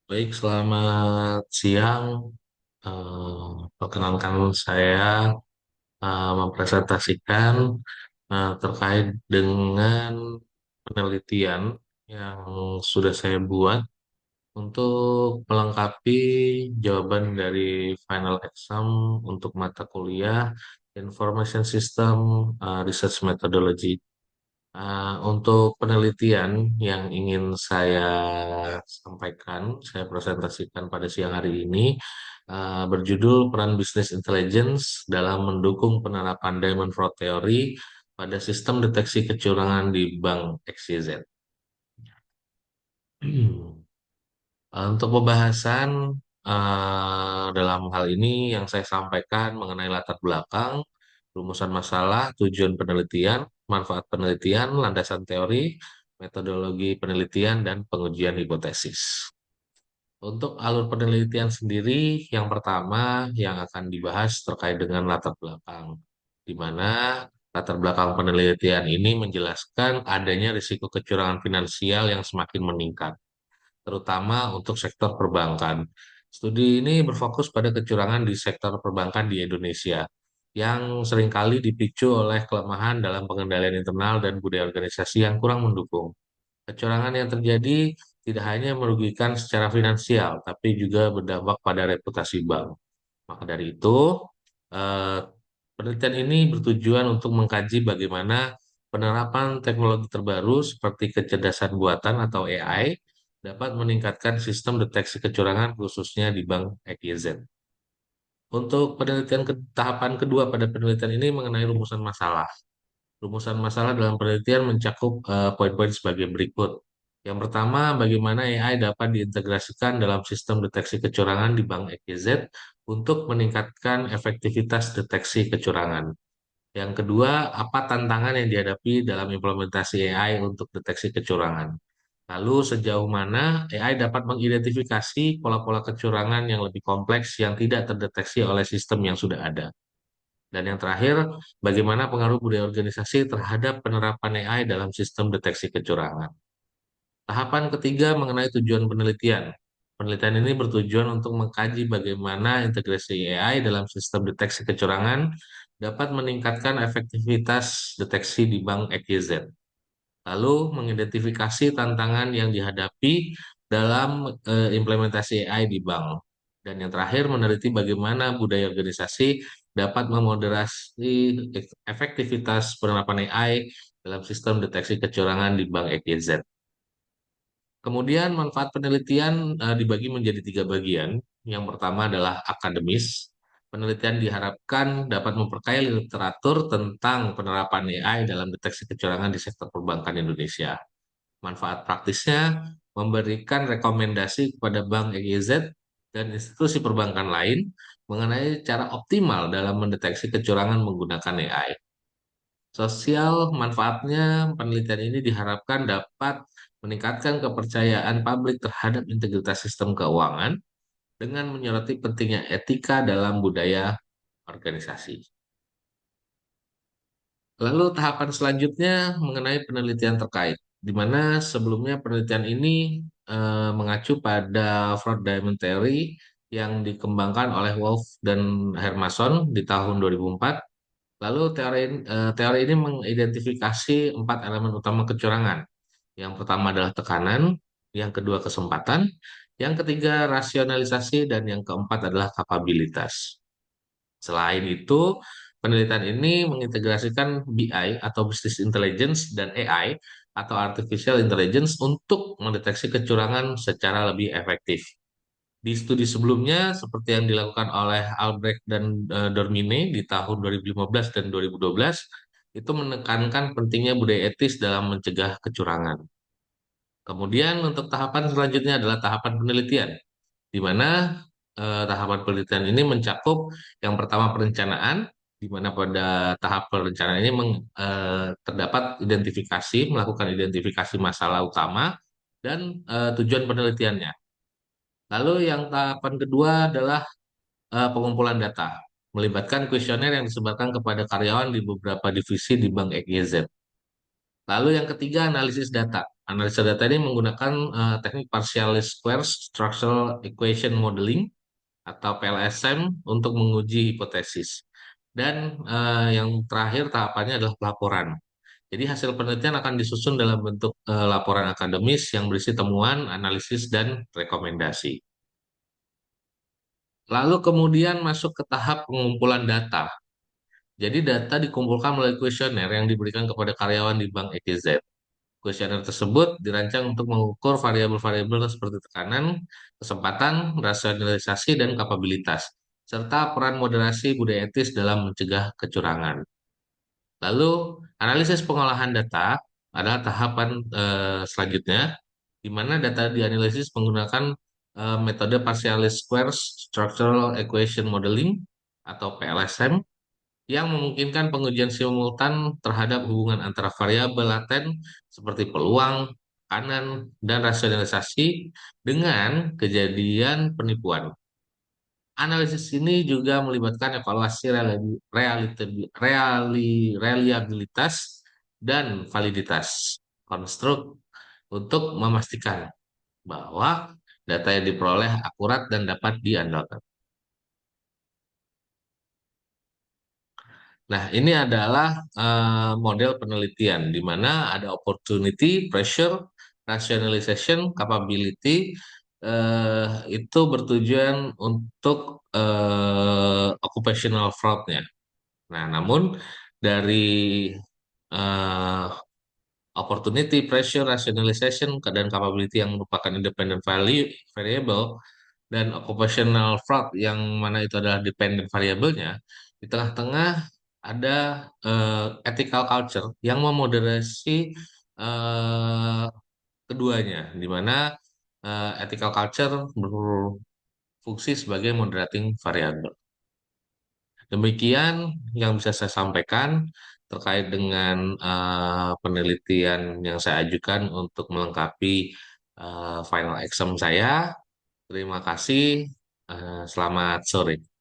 Baik, selamat siang. Perkenankan saya mempresentasikan terkait dengan penelitian yang sudah saya buat untuk melengkapi jawaban dari final exam untuk mata kuliah Information System Research Methodology. Untuk penelitian yang ingin saya sampaikan, saya presentasikan pada siang hari ini, berjudul Peran Business Intelligence dalam mendukung penerapan Diamond Fraud Theory pada sistem deteksi kecurangan di Bank XYZ. Untuk pembahasan dalam hal ini yang saya sampaikan mengenai latar belakang, rumusan masalah, tujuan penelitian, manfaat penelitian, landasan teori, metodologi penelitian, dan pengujian hipotesis. Untuk alur penelitian sendiri, yang pertama yang akan dibahas terkait dengan latar belakang, di mana latar belakang penelitian ini menjelaskan adanya risiko kecurangan finansial yang semakin meningkat terutama untuk sektor perbankan. Studi ini berfokus pada kecurangan di sektor perbankan di Indonesia, yang seringkali dipicu oleh kelemahan dalam pengendalian internal dan budaya organisasi yang kurang mendukung. Kecurangan yang terjadi tidak hanya merugikan secara finansial, tapi juga berdampak pada reputasi bank. Maka dari itu, eh, penelitian ini bertujuan untuk mengkaji bagaimana penerapan teknologi terbaru seperti kecerdasan buatan atau AI dapat meningkatkan sistem deteksi kecurangan khususnya di Bank EKZ. Untuk tahapan kedua pada penelitian ini mengenai rumusan masalah. Rumusan masalah dalam penelitian mencakup poin-poin sebagai berikut. Yang pertama, bagaimana AI dapat diintegrasikan dalam sistem deteksi kecurangan di Bank EKZ untuk meningkatkan efektivitas deteksi kecurangan. Yang kedua, apa tantangan yang dihadapi dalam implementasi AI untuk deteksi kecurangan? Lalu sejauh mana AI dapat mengidentifikasi pola-pola kecurangan yang lebih kompleks yang tidak terdeteksi oleh sistem yang sudah ada? Dan yang terakhir, bagaimana pengaruh budaya organisasi terhadap penerapan AI dalam sistem deteksi kecurangan? Tahapan ketiga mengenai tujuan penelitian. Penelitian ini bertujuan untuk mengkaji bagaimana integrasi AI dalam sistem deteksi kecurangan dapat meningkatkan efektivitas deteksi di Bank EKZ. Lalu mengidentifikasi tantangan yang dihadapi dalam implementasi AI di bank. Dan yang terakhir meneliti bagaimana budaya organisasi dapat memoderasi efektivitas penerapan AI dalam sistem deteksi kecurangan di Bank EKZ. Kemudian manfaat penelitian dibagi menjadi tiga bagian. Yang pertama adalah akademis. Penelitian diharapkan dapat memperkaya literatur tentang penerapan AI dalam deteksi kecurangan di sektor perbankan Indonesia. Manfaat praktisnya memberikan rekomendasi kepada Bank EGZ dan institusi perbankan lain mengenai cara optimal dalam mendeteksi kecurangan menggunakan AI. Sosial manfaatnya penelitian ini diharapkan dapat meningkatkan kepercayaan publik terhadap integritas sistem keuangan dengan menyoroti pentingnya etika dalam budaya organisasi. Lalu tahapan selanjutnya mengenai penelitian terkait, di mana sebelumnya penelitian ini mengacu pada fraud diamond theory yang dikembangkan oleh Wolf dan Hermanson di tahun 2004. Lalu teori ini mengidentifikasi empat elemen utama kecurangan. Yang pertama adalah tekanan, yang kedua kesempatan, yang ketiga rasionalisasi, dan yang keempat adalah kapabilitas. Selain itu, penelitian ini mengintegrasikan BI atau Business Intelligence dan AI atau Artificial Intelligence untuk mendeteksi kecurangan secara lebih efektif. Di studi sebelumnya, seperti yang dilakukan oleh Albrecht dan Dormine di tahun 2015 dan 2012, itu menekankan pentingnya budaya etis dalam mencegah kecurangan. Kemudian untuk tahapan selanjutnya adalah tahapan penelitian, di mana tahapan penelitian ini mencakup yang pertama perencanaan, di mana pada tahap perencanaan ini terdapat identifikasi, melakukan identifikasi masalah utama dan tujuan penelitiannya. Lalu yang tahapan kedua adalah pengumpulan data, melibatkan kuesioner yang disebarkan kepada karyawan di beberapa divisi di Bank EGZ. Lalu yang ketiga, analisis data. Analisa data ini menggunakan teknik partial squares structural equation modeling atau PLSM untuk menguji hipotesis. Dan yang terakhir tahapannya adalah pelaporan. Jadi hasil penelitian akan disusun dalam bentuk laporan akademis yang berisi temuan, analisis, dan rekomendasi. Lalu kemudian masuk ke tahap pengumpulan data. Jadi data dikumpulkan melalui kuesioner yang diberikan kepada karyawan di Bank EKZ. Kuesioner tersebut dirancang untuk mengukur variabel-variabel seperti tekanan, kesempatan, rasionalisasi, dan kapabilitas, serta peran moderasi budaya etis dalam mencegah kecurangan. Lalu, analisis pengolahan data adalah tahapan selanjutnya, di mana data dianalisis menggunakan metode Partialist Squares Structural Equation Modeling atau PLSM yang memungkinkan pengujian simultan terhadap hubungan antara variabel laten seperti peluang, tekanan, dan rasionalisasi dengan kejadian penipuan. Analisis ini juga melibatkan evaluasi reliabilitas dan validitas konstruk untuk memastikan bahwa data yang diperoleh akurat dan dapat diandalkan. Nah, ini adalah model penelitian di mana ada opportunity, pressure, rationalization, capability. Itu bertujuan untuk occupational fraud-nya. Nah, namun dari eh, opportunity, pressure, rationalization, dan capability yang merupakan independent value variable dan occupational fraud yang mana itu adalah dependent variabelnya, di tengah-tengah ada ethical culture yang memoderasi eh, keduanya, di mana ethical culture berfungsi sebagai moderating variable. Demikian yang bisa saya sampaikan terkait dengan penelitian yang saya ajukan untuk melengkapi final exam saya. Terima kasih. Selamat sore.